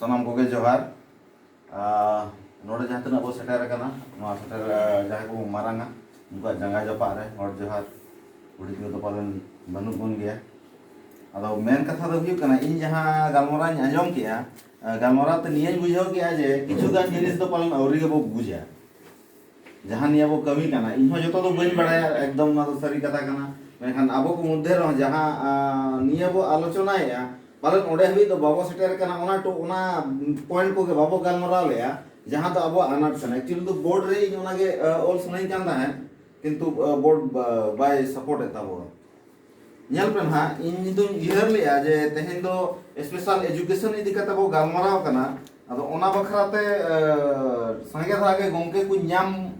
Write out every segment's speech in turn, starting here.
सनाम कोगे जोहार नोड़े जहाँ तक सेटर सेटर जहाँ को मारांगा उनका जंगा जपा रे और जोहार उड़ी तो पालन बनू बन गया अदो मेन कथा दो हुयु कना इन जहाँ गालमोरा आंजम किया गालमोरा तो नियन बुझाव किया जे किछु गान जिनिस तो पालन औरी के बो बुझा जहाँ निया बो कमी कना इन हो जतो तो बन बड़ाया एकदम ना तो सरी कथा कना मेखान आबो को मध्य रह जहाँ निया बो आलोचना या पालन ओडे हबी तो बाबो सेटर कना ओना तो ओना पॉइंट को के बाबो गालमोरा लेया जहाँ तो अब अनाट सन एक्चुअली तो बोर्ड रे इन ओना के ऑल सुनाई कान है किंतु बोर्ड बाय सपोर्ट एता बो nyal pen ha in do year le je tehen do special education idi kata bo galmarao kana ado ona bakhra te sange thara ke gomke ku nyam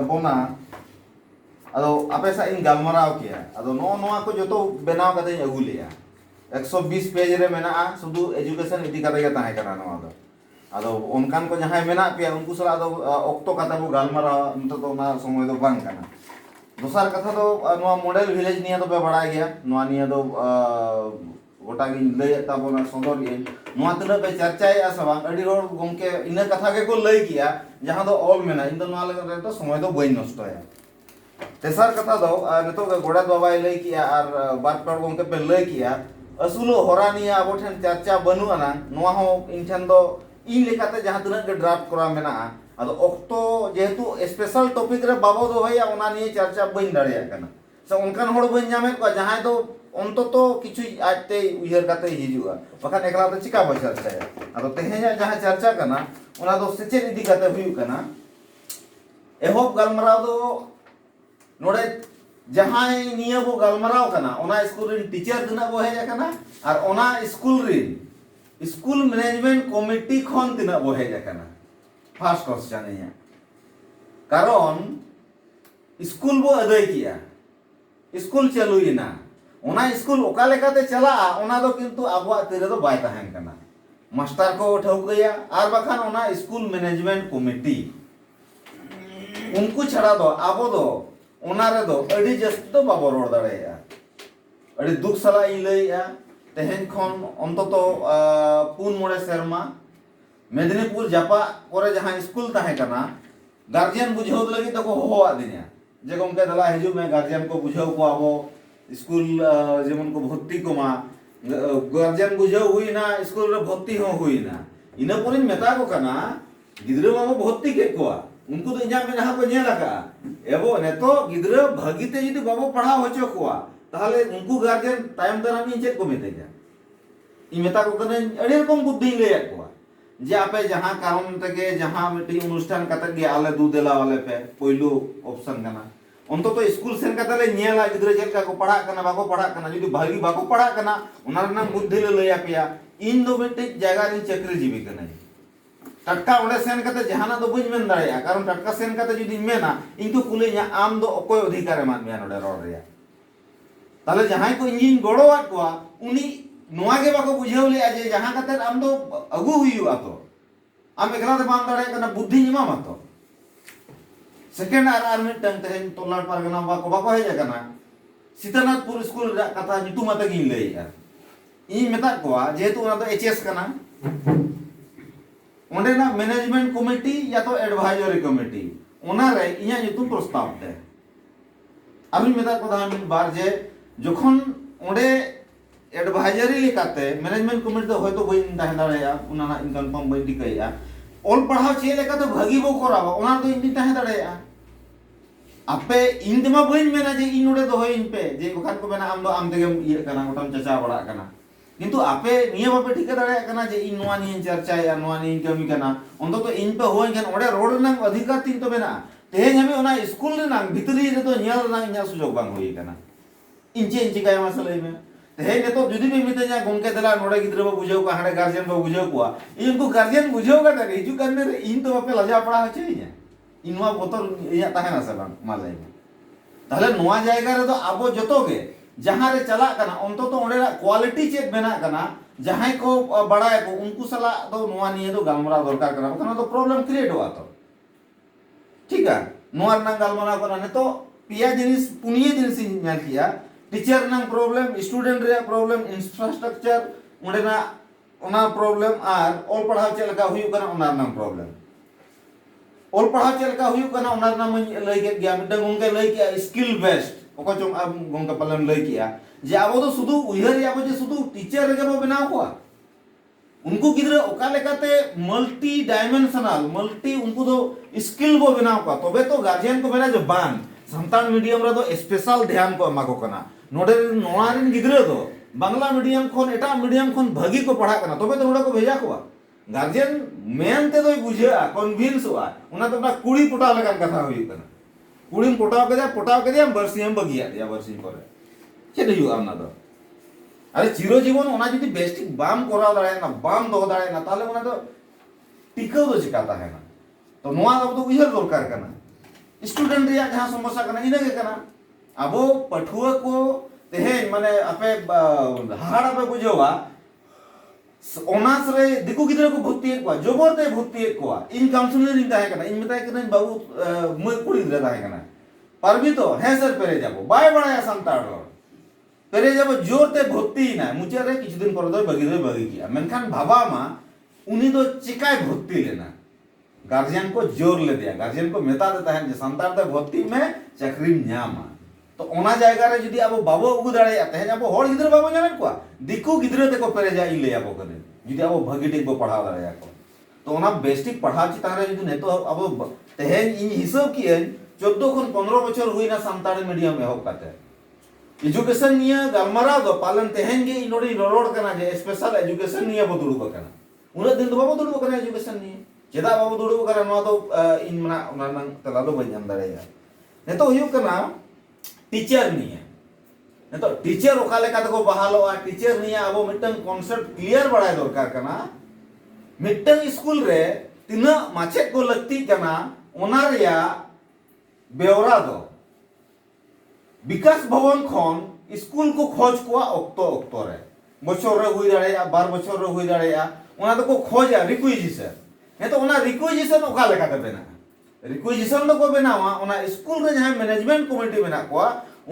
bona ado ape sa in galmarao kiya ado no ko joto benaw kate agu leya 120 page re mena sudu education idi kata ge tahe kana no ado onkan ko jahay mena pia unku sala ado okto kata bo galmarao nto to na somoy do bang kana दोसर कथा तो model village निया तो पे बड़ा गया निया तो गोटा गी लय ताबोना सदर गे तना पे चर्चा सब अड़ी रोड गमके इन कथा के को लय किया जहां तो ऑल मेना इन तो तो समय तो बई नष्ट है तेसर कथा तो नितो गोड़ा बाबा लय किया और बात पर गमके पे लय किया असुलो होरा निया अब ठन चर्चा बनु अना नोआ हो इन ठन दो इन लेकाते जहां तना के ड्राफ्ट करा मेना अदो ऑक्टो जेहेतु स्पेशल टॉपिक रे बाबो दो भैया ओना निये चर्चा बइन दाड़िया कना से उनकान होड़ बइन जामे को जहां तो अंत तो किछु आते उयहर काते हिजुआ बखान एकला तो चिका बय चर्चा है अदो तेहेजा जहां चर्चा कना ओना दो सेचे इदी काते हुयु कना एहोब गलमराव दो नोडे जहां निये बो गलमराव कना ओना स्कूल रे टीचर दिना बो हेजा कना और ओना स्कूल रे स्कूल मैनेजमेंट कमिटी खन दिना बो हेजा कना फर्स्ट क्वेश्चन है कारण स्कूल बो अदय किया स्कूल चलुइना ओना स्कूल ओका लेकाते चला ओना दो किंतु आबो तेरे तो बाय तहन कना मास्टर को ठौकया आर बखान ओना स्कूल मैनेजमेंट कमिटी उनको छड़ा दो आबो दो ओना रे दो अडी जस्त तो बाबो रोड दाड़ेया अडी दुख सला इ लइया तेहन खन अंततो पुन मोड़े शर्मा मेदिनीपुर जापा करे जहां स्कूल ताहे कना गार्जियन बुझाव लगी तो को होआ दिया जे गमके दला हिजु में गार्जियन को बुझाव को आबो स्कूल जेमन को भर्ती को मा गार्जियन बुझाव हुई ना स्कूल रे भर्ती हो हुई ना इना पुरिन मेता को कना गिद्रे मामो भर्ती के कोआ उनको तो इजा में जहां को ने लगा एबो ने तो गिद्रे भागीते जदी बाबो पढ़ाव होचो कोआ ताहले उनको गार्जियन टाइम दरामी चेक को मेतेगा इ मेता को कने अड़ी रकम बुद्धि ले कोआ जे आपे जहां कारण तके जहां मिटी अनुष्ठान कतक गे आले दू देला वाले पे पहिलो ऑप्शन कना अंत तो स्कूल सेन कतले नेला गिद्रे जेलका को पढ़ा कना बाको पढ़ा कना जदी भागी बाको पढ़ा कना ओना रना बुद्धि ले लया पिया इन दो मिटी जगह रे चक्री जीवी कना टटका ओडे सेन कते जहाना दो बुझ मेन दाड़िया कारण टटका सेन कते जदी मेना इनको कुलेया आम दो अकोय अधिकार मान मेन ओडे रोड रे ताले जहां को इंजिन गोड़ोवा को उनी नोआ के बाको बुझाव ले जे जहां कते आम दो अगु हुइया तो आम एकला ते बाम दाड़े कना बुद्धि निमा मतो सेकेंड आर मिटन तेन तोलाड पारगना बाको हेज कना सीतानाथपुर स्कूल रा कथा नितु मते गिन लेया इ मेता को जेतु ओना तो एचएस कना ओंडे ना मैनेजमेंट कमिटी या तो एडवाइजरी कमिटी ओना रे इया नितु प्रस्ताव दे आमी मेता को दान बार जे जखन ओंडे एडवाइजरी लेकाते मैनेजमेंट कमिटी तो होय तो बई दाहे दाड़ेया उना ना इन कंफर्म बई दिकैया ऑल पढ़ाव चे लेका तो भागी बो करावा ओना तो इन दाहे दाड़ेया आपे इन दमा बई मेना जे इन ओडे दो होय इन पे जे बखान को मेना आम दो आम देगे ये कना गोटम चचा बड़ा कना किंतु आपे नियम आपे ठीक दाड़ेया कना जे इन नोआ नि चर्चा या नोआ नि कमी कना अंत तो इन पे होय गन ओडे रोड ना अधिकार तीन तो मेना तेज हमें ओना स्कूल ना भीतरी रे तो न्याल ना न्या सुजोग बांग होई कना इंचे काय मसले में हे ने तो जुदी भी मिते जा गमके दला नोडे गिद्रे बो बुझाव को हाडे गार्जियन बो बुझाव को इनको गार्जियन बुझाव का रे हिजु करने रे इन तो बापे लजा पड़ा होचे इया इनवा बोतल इया ताहे ना सबन माले ताले नोआ जायगा रे तो आबो जतो गे जहां रे चला कना अंत तो ओडे क्वालिटी चेक बना कना जहां को बड़ाय को उनको सला तो नोआ निये तो गालमरा दरकार कना बखना तो प्रॉब्लम क्रिएट हुआ तो ठीक है नोआ ना गालमरा कना ने तो पिया जिनिस पुनिये जिनिस ᱧᱮᱞ किया टीचर ना प्रॉब्लम स्टूडेंट रे प्रॉब्लम इंफ्रास्ट्रक्चर ओडे ना ona problem ar ol padhaw chet leka huyuk kana ona rena problem ol padhaw chet leka huyuk kana ona rena mañ lay ket gya midang gongke lay kia skill based oko chong ab gongke palan lay kia je abo do sudu uyhar ya abo je sudu teacher rege bo benaw koa उनको गिद्रा ओका लेकाते multi dimensional multi उनको तो skill बो बनाव को तबे तो guardian को मेरा जो बान संतान मीडियम रे तो स्पेशल ध्यान को एमा को कना नोडे नोवारिन गिद्रा तो बांग्ला मीडियम खोन एटा मीडियम खोन भागी को पढ़ा कना तबे तो नोडा को भेजा को गार्जियन मेन ते तो बुझा कन्विंस हुआ उना तो ना कुड़ी पोटा लगा कथा हुई कना कुड़ी पोटाव के दिया बरसियम बगिया दिया बरसियम करे चेद हुआ हमना तो अरे चिरो जीवन ओना जुदी बेस्टिक बाम कोराव दाड़े ना बाम दो दाड़े ना ताले ओना तो टिकाव दो चिकाता है ना तो नोआ अब तो उयहर दरकार कना स्टूडेंट रिया जहां समस्या कना इना के कना अबो पठुआ को तेहेन माने आपे हाड़ा पे बुझोवा ओनास रे दिकु गिदरा को भर्ती को जोबरते भर्ती को इन काउंसलर इन ताहे कना इन मताय कना बाबू मय कुड़ी गिदरा ताहे कना परबी तो है सर पेरे जाबो बाय बड़ाया संताड़ पेरे जब जोरते भर्ती ना मुझे रे किछु दिन पर बगी किया मेनखान भाबा मा उनी तो चिकाय भर्ती लेना गार्जियन को जोर ले दिया गार्जियन को मेता देता है जे संतान ते भर्ती में चाकरी न्यामा तो ओना जायगा रे जदी अब बाबो उगु दाड़े आते हैं अब होड़ गिदरा बाबो जाने को दिकु गिदरा ते को पेरे जा इले अब कने जदी अब भगी ठीक बो पढ़ा दाड़े को तो ओना बेस्टिक पढ़ा चिता रे जदी ने तो अब तेहेन इन हिसाब किए 14 खन 15 बछर हुईना संतान मीडियम एहो काते एजुकेशन निया गलमाराव दो पालन तेहेन गे इनोडी रोड कना जे स्पेशल एजुकेशन निया बो दुडुब कना उना दिन दो बाबो दुडुब कना एजुकेशन निया चेदा बाबो दुडुब कना नो तो इन मना उना नंग तला दो बन जम दाड़ेया ने तो हुयु कना टीचर निया ने तो टीचर ओका लेका तको बहालोआ टीचर निया अब मिटन कांसेप्ट क्लियर बड़ाय दरकार कना मिटन स्कूल रे तिना माचेत को लगती कना ओना रिया बेवरा दो विकास भवन खन स्कूल को खोज को ऑक्टो रे बछर रे हुई दाड़ेया 12 बछर रे हुई दाड़ेया ओना तो को खोजा रिक्विजिशन ने तो ओना रिक्विजिशन ओका लेका ते बेना रिक्विजिशन दो को बेनावा ओना स्कूल रे जहां मैनेजमेंट कमिटी मेना को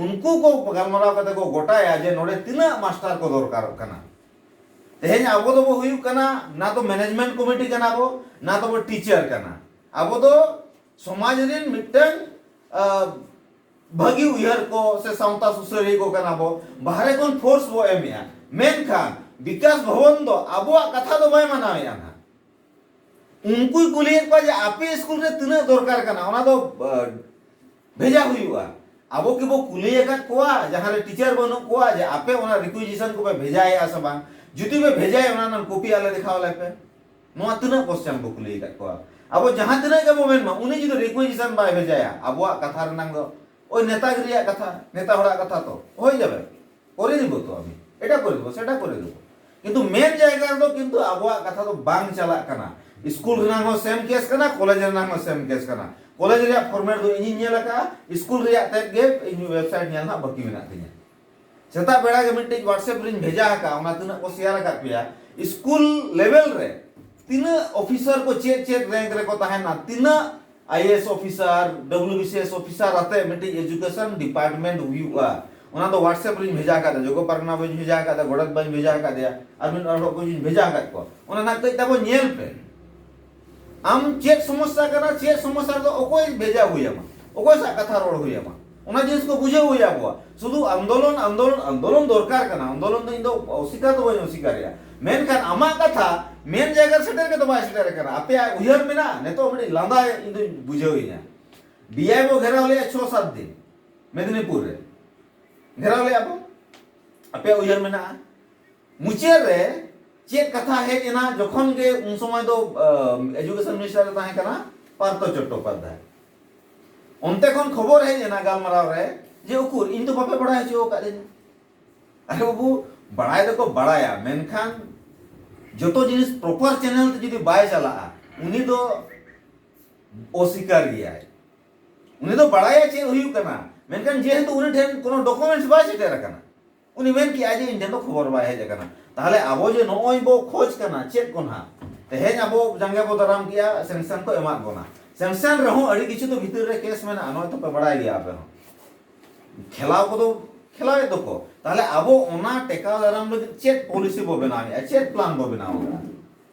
उनको को गलमराव कते को गोटाया जे नोडे तिना मास्टर को दरकार कना तेहेन आबो दो हुयु कना ना तो मैनेजमेंट कमिटी कना बो ना तो टीचर कना आबो दो समाज रिन मिटन भागी उयहर को से सावता सुसरी को कना बो बाहरे कोन फोर्स बो एमिया मेन खान विकास भवन दो आबो कथा दो बाय मानाया ना उनको कुली को जे आपे स्कूल रे तिना दरकार कना ओना दो भेजा हुआ आबो के बो कुली का कोआ जहां रे टीचर बनो कोआ जे आपे ओना रिक्विजिशन को भेजाए आसा बा जुती में भेजाए ओना न कॉपी आले दिखावले पे नोआ तिना क्वेश्चन को कुली का कोआ आबो जहां तिना के मोमेंट मा उनी जुदी रिक्विजिशन बाय भेजाया आबो कथा रे नंग ओई नेतागिरिया कथा नेता होड़ा कथा तो होई जाबे करे दिबो तो आमी एटा करे दिबो सेटा करे दिबो किंतु मेन जायगा दो किंतु आबो कथा तो बांग चला कना स्कूल रे नांग सेम केस कना कॉलेज रे नांग सेम केस कना कॉलेज रे फॉर्मेट दो इनि नेला का स्कूल रे तक गे इन वेबसाइट नेल ना बाकी मेना तिया सेता बेड़ा के मिटिंग व्हाट्सएप रे भेजा का ओना तना को शेयर का पिया स्कूल लेवल रे तिना ऑफिसर को चेक रैंक रे को ताहे ना तिना आईएएस ऑफिसर डब्ल्यूबीसीएस ऑफिसर आते मिटिंग एजुकेशन डिपार्टमेंट हुआ ओना तो व्हाट्सएप रे भेजा का जोगो परना बे भेजा का गोडत बन भेजा का दिया अरविंद और को भेजा का को ओना ना कई तबो नेल पे आम चेक समस्या करा चेक समस्या तो ओकोय भेजा हुई मा ओकोय सा कथा रोड हुई मा ओना जिनिस को बुझे हुई आबो शुधु आंदोलन दरकार कना आंदोलन इन दो असिका तो बन असिकारिया मेन खान आमा कथा मेन जगह सेटर के तो बाय सेटर कना आपे उयहर मेना ने तो बड़ी लांदा इन दो बुझे हुई ना डीआईओ घेराव ले 6-7 दिन मेदिनीपुर रे घेराव ले आबो आपे उयहर मेना मुचे रे चेक कथा है एना जखन के उन समय दो एजुकेशन मिनिस्टर ताहे कना पार्थ चट्टोपाध्याय ओनते खन खबर है एना गालमराव रे जे उकुर इन तो बापे बड़ा है जो का दे अरे बाबू बड़ाय दको बड़ाया मेनखान जतो जिनिस प्रॉपर चैनल ते जदी बाय चला उनी दो ओसिकार गया है उनी तो बड़ाया चे हुयु कना मेनखान जे तो उनी ठेन कोनो डॉक्यूमेंट्स बाय सेटर कना उनी मेन कि आज इन तो खबर बाय है जकना ताहले आबो जे नोय बो खोज कना चेक कोना तेहेन आबो जंगे बो दराम किया सेंक्शन को एमा बोना सेंक्शन रहो अड़ी किछु तो भीतर रे केस में ना नोय तो पे बड़ाय गया आपे खेलाव को तो खेलावे तो को ताले अबो ओना टेका दाराम लगे चेक पॉलिसी बो बनावे चेक प्लान बो बनावे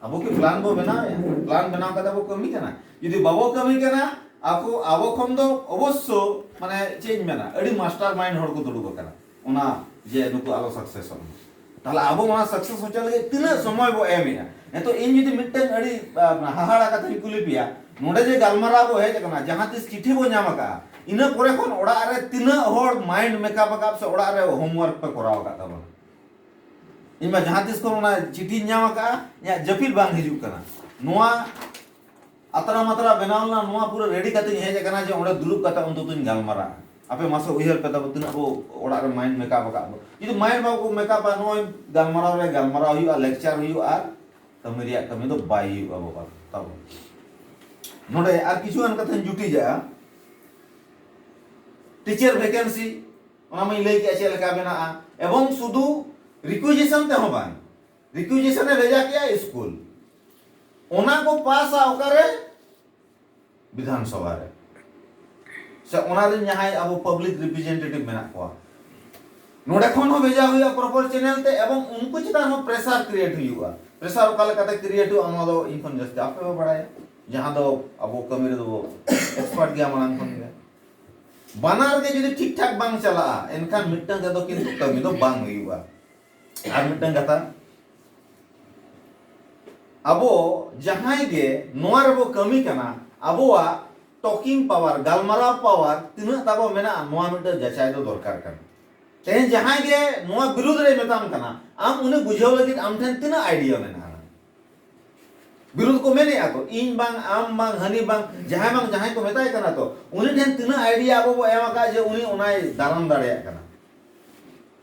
अबो की प्लान बो बनावे प्लान बनाव कदा बो कमी करना यदि बाबो कमी करना आपको आबो खम दो अवश्य माने चेंज मेना अड़ी मास्टर माइंड हड़ को दुड़ुब करना ओना जे नुकु आलो सक्सेस हो ताले आबो ओना सक्सेस हो चले तिना समय बो एमेया तो इन यदि मिटन अड़ी हाहाड़ा कथा कुली पिया नोडे जे गालमारा बो हेज करना जहां तिस चिट्ठी बो नाम का इना परे खन ओड़ा रे तिना हड़ माइंड मेकअप अकाप से ओड़ा रे होमवर्क पे कराव का तब इमा जहां तिस को ओना चिट्ठी नाम का या जफिल बांग हिजु करना नोआ अतरा मतरा बनावना नोआ पूरा रेडी करते हेज करना जे ओडे दुलुप कता उन तुन गालमारा आपे मासो उहर पे तब तिना बो ओड़ा रे माइंड मेकअप का यदि माइंड बा को मेकअप नो गालमारा हुआ लेक्चर हुआ कमिरिया कमी दो बाई हुआ बाबा तब नोडे आर किछु अन कथन जुटी जा टीचर वैकेंसी ओना मैं लई के चेल का बना एवं सुदु रिक्विजिशन ते हो बान रिक्विजिशन ने भेजा किया स्कूल ओना को पास आ ओकरे विधानसभा रे से ओना दिन जहां अब पब्लिक रिप्रेजेंटेटिव मेना को नोडे खन हो भेजा हुआ प्रॉपर चैनल ते एवं उनको चिता हो प्रेशर क्रिएट हुआ प्रेशर काल कते क्रिएट हुआ ओना दो इनफन जस्ट आपे बड़ाय जहां दो अब कमी रे दो एक्सपर्ट गया मानन खन गे बानार के जदि ठीक ठाक बांग चला एनखान मिटन के दो किंतु कमी दो बांग हुआ आर मिटन कथा अबो जहां गे नोआ रे बो कमी कना अबोआ टॉकिंग पावर गालमारा पावर तिना ताबो मेना नोआ मिटन जचाय दो दरकार कन तेन जहां गे नोआ विरुद्ध रे मेताम कना आम उन्हें बुझाव लगी आम ठन तिना आइडिया मेना विरुद्ध को मेने आको इन बांग आम बांग हनी बांग जहां को मेताय कना तो उन्हें ठन तिना आइडिया अबो बो एमा का जे उनी ओनाय दाराम दाड़े कना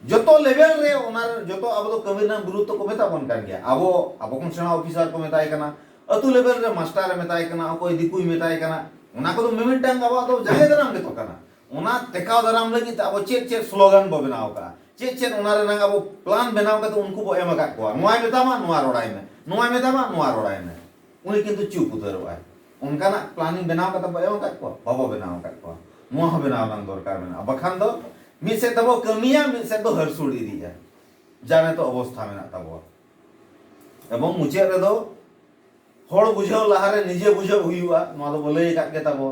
जतो लेवल रे ओनार जतो अब तो कमी ना गुरुत्व को मेता बन कर गया अब कोन सेना ऑफिसर को मेताय कना अतु लेवल रे मास्टर मेताय कना कोई दिकुई मेताय कना ओना को तो मिमिट टांग अब तो जगे दाराम के तो कना ओना टेकाव दाराम लगी अब चेक स्लोगन बो बनाव का चेक ओना रे ना अब प्लान बनाव का तो उनको बो एम का को नोआ मेतामा नोआ रोडाय में नोआ मेतामा नोआ रोडाय में उनी किंतु चुप उतरवा उनका ना प्लानिंग बनाव का तो एम का को बाबो बनाव का को नोआ बनाव नंग दरकार में बखान दो मिद से तबो कमिया मिद से तो हरसुड़ इदिया जाने तो अवस्था में तबो एवं मुचे रे दो हड़ बुझाव लहारे निजे बुझाव हुआ नोआ दो बोले का के तबो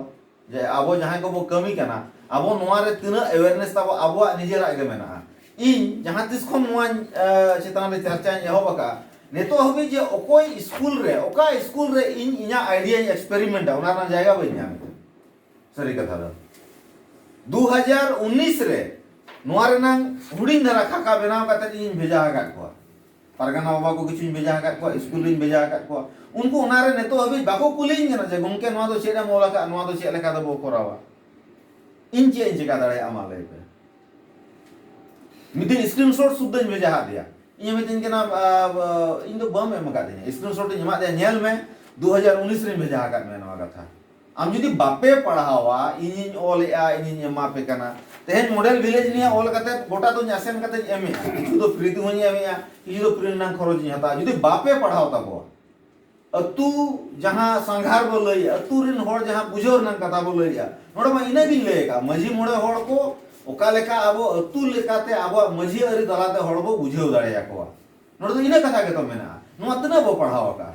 जे आबो जहां को बो कमी कना आबो नोआ रे तिना अवेयरनेस तबो आबो निजेरा के मेना इन जहां तिस खम नोआ चितान रे चर्चा एहो बका नेतो हबे जे ओकोय स्कूल रे इन इना आइडिया एक्सपेरिमेंट ओना ना जायगा बई नाम सरी कथा दा 2019 रे नोआ रेनांग हुडिंग धरा खाका बनाव काते इन भेजा का को परगना बाबा को किछु भेजा का को स्कूल इन भेजा का को उनको ओना रे नेतो हबे बाको कुलिंग ना जे गमके नोआ दो चेडा मोला का नोआ दो चे लेका दो कोरावा इन चिका दाड़े आमा ले पे मिदिन स्क्रीनशॉट सुद्धा भेजा हा दिया इन मिदिन के ना इन दो बम एम का दे स्क्रीनशॉट इन मा दे नेल में 2019 रे भेजा का में नोआ कथा आम जुदी बापे पढ़ावा इन ओलेआ इन एमा पे कना तेहन मॉडल विलेज निया ओल कते गोटा तो असेन कते एमे किछु तो फ्री तो एमे किछु तो फ्री ना खरच नि हता जुदी बापे पढ़ाव तबो अतु जहां संघार बो लई अतु रिन होड़ जहां बुझोर ना कथा बो लई नोड मा इना बिन लेका मजी मोड़े होड़ को ओका लेका आबो अतु लेकाते आबो मजी अरि दलाते होड़ बो बुझेव दाड़े को नोड तो इना कथा के तो मेना नो अतना बो पढ़ाव का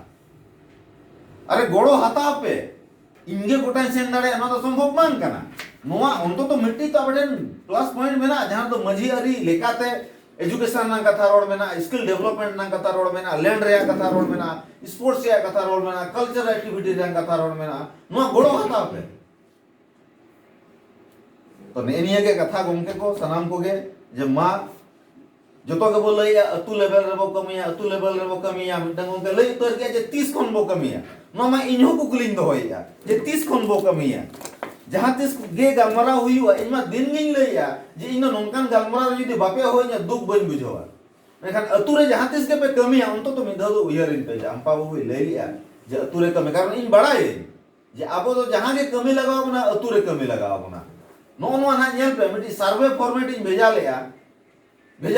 अरे गोड़ो हता पे इनगे गोटा सेन दाड़े ना तो संभव बांग कना नोआ अंतो तो मिट्टी तो बडन प्लस पॉइंट मेना जहां तो मजी अरी लेकाते एजुकेशन ना कथा रोड मेना स्किल डेवलपमेंट ना कथा रोड मेना लैंड रे कथा रोड मेना स्पोर्ट्स रे कथा रोड मेना कल्चर एक्टिविटी रे कथा रोड मेना नोआ गोड़ो हता पे तो नेनिया के कथा गमके को सनाम को गे जे मा जतो के बोल लइया अतु लेवल रे बो कमिया मिटंग गमके लई उतर के जे 30 खन बो कमिया नो मा इन्हो को कुलिंग दो होइया जे 30 खन बो कमिया जहां तिस गे गलमरा हुईवा इनमा दिन गिन लइया जे इनो नोंकान गलमरा जदी बापे होइया दुख बन बुझवा लेकिन अतु रे जहां तिस के पे कमिया उन तो मिधा दो उयरिन पे अंपा बो लई लिया जे अतु रे कमी कारण इन बड़ाई जे आबो तो जहां के कमी लगाव ना अतु रे कमी लगाव ना नो नो ना नेल पे मिटी सर्वे फॉर्मेट इन भेजा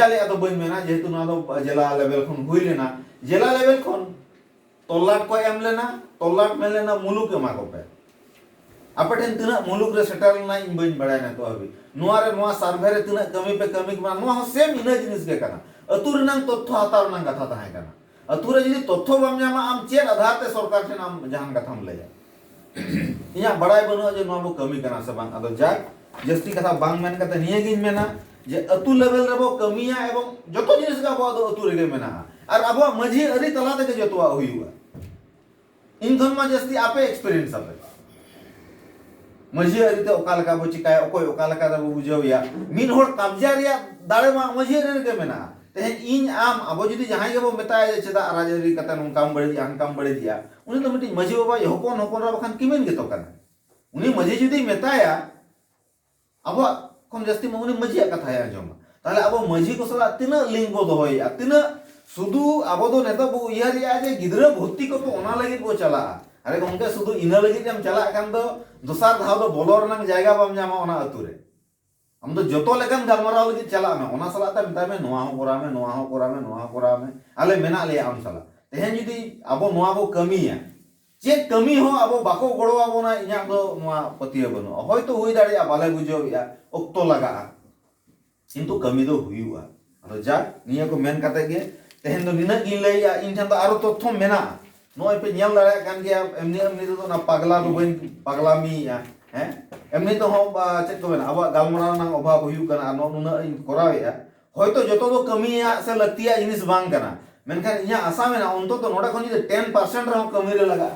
लिया तो बइन मेना जेतु ना दो जिला लेवल खन हुई लेना जिला लेवल खन तोलाट को एम लेना तोलाट में लेना मुलुक एमा को पे आपे ठेन तना मुलुक रे सेटल ना इन बइन बड़ाय ना तो अभी नोआ रे नोआ सर्वे रे तना कमी पे कमी मा नोआ सेम इना जिनिस गे काना अतुर नंग तथ्य हातार नंग कथा ताहे काना अतुर जदि तथ्य बम जामा आम चेक आधार ते सरकार ठेन आम जहान कथाम लया इया बड़ाय बनो जे नोआ बो कमी काना से बांग अदो जाक जस्ती कथा बांग मेन कते निये गिन मेना जे अतु लेवल रे बो कमिया एवं जतो जिनिस का बो अतु रे मेना और अब मझी अरी तला ते जतवा हुईवा इन धन मा जस्ती आपे एक्सपीरियंस आपे मझी अरी ते ओका लका बो चिकाय ओकोय ओका लका दा बुझाव या मिन होड़ कब्जा रिया दाड़े मा मझी अरी रे मेना तेहन इन आम अब जदि जहां के बो मेताय जे चेदा राजरी कते नं काम बड़े आन काम बड़े दिया उनी तो मिटी मझी बाबा हपन हपन रा बखान किमेन गे तो काना उनी मझी जदि मेताया अब कम जस्ती उनी मझी कथा है आजम ताले अब मझी को सला तिना लिंग बो दोहया तिना सुदु अब दो नेता बो इया जे गिदरा भर्ती को ओना लगी बो चला अरे गमके सुदु इना लगी हम चला कान दो दोसार धाव दो बोलर नंग जायगा बम जामा ओना अतुरे हम तो जतो लेकन गलमराव लगी चला में ओना सला ता मिता में नोआ हो कोरा में नोआ हो कोरा में नोआ कोरा में आले मेना ले आम सला तेहन जदी अब नोआ बो कमिया जे कमी हो अब बाको गड़ो आबोना इया दो नोआ पतिया बनो होयतो हुई दाड़िया बाले बुझोया ओक्तो लगा किंतु कमी दो हुईवा अदो जा निया को मेन काते गे तेहन दो निना गिन लैया इन ठन तो आरो तथ्य मेना नोय पे नेल दाड़ा कान गया एमनी एमनी तो ना पगला दो बइन पगलामी या हैं एमनी तो हो चेक को मेना अब गालमरा ना अभाव हुयु कना नो नुना इन कोरावेया होयतो जतो दो कमिया से लतिया जिनिस बांग कना मेनखान इया आशा मेना उनको तो नोडा खनि 10% रहो कमी रे लगा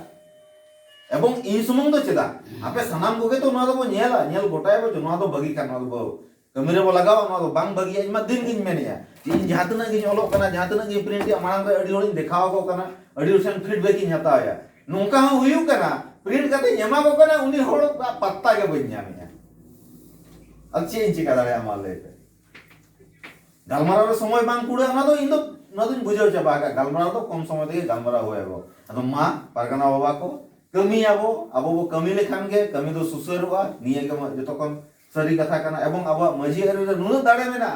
एवं इन सुमंग दो चेदा आपे सनाम गोगे तो ना दो नेला नेल गोटाय बो ना दो बगी का ना दो कमी रे बो लगाओ ना दो बांग बगी इमा दिन गिन मेनिया इन जहां तना गिन ओलो कना जहां तना गिन प्रिंट मांग रे अडी होलिन देखाव को कना अडी उसन फीडबैक इन हताया नोका हो हुयु कना प्रिंट कते यमा को कना उनी होड़ पत्ता के बन्या मिया अच्छे इन चिका दाड़े अमाले पे गालमारा रे समय बांग कुडे ना दो इन दो ना दिन बुझाव चाबा का गालमारा तो कम समय ते गालमारा होएबो अदो मा पारगना बाबा को कमी आबो अब वो कमी लेखान गे कमी दो सुसरवा निये के जतो कम सरी कथा कना एवं अब मझी अरे नुन दाड़े मेना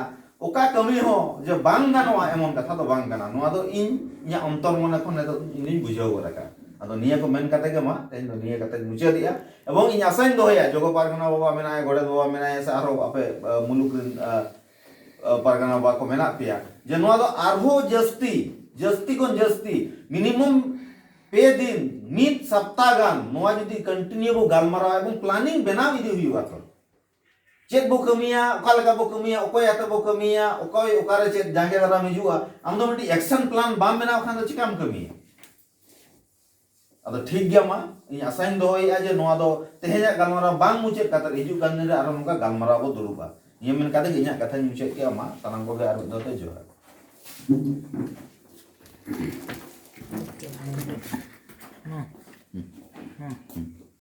ओका कमी हो जे बांग गानवा एमन कथा तो बांग गाना नोआ दो इन इया अंतर मन खन तो इन बुझाव रका अदो निये को मेन कते के मा तेन दो निये कते मुचे दिया एवं इन आसाइन दोया जोगो पारगना बाबा मेना गोड़े बाबा मेना से आरो आपे मुलुक पारगना बाबा को मेना पिया जे नोआ दो आरहो जस्ती कोन जस्ती मिनिमम पे दिन मित सप्ताह गान नोआ जदी कंटिन्यू बो गालमारा एवं प्लानिंग बनाव इदी हुई बात चेक बो कमिया ओका लगा बो कमिया ओकोय आते बो कमिया ओकोय ओकारे चेक जांगे दारा मिजुआ आम दो मिटी एक्शन प्लान बाम बनाव खान दो चिकाम कमिया अदो ठीक गया मा इन असाइन दो होया जे नोआ दो तेहेजा गालमारा बांग मुचे कतर हिजु गान रे आरो नोका गालमारा बो दुरुबा ये मेन काते इnya कथा मुचे के मा सानाम को आरो दो ते जोहा Hmm.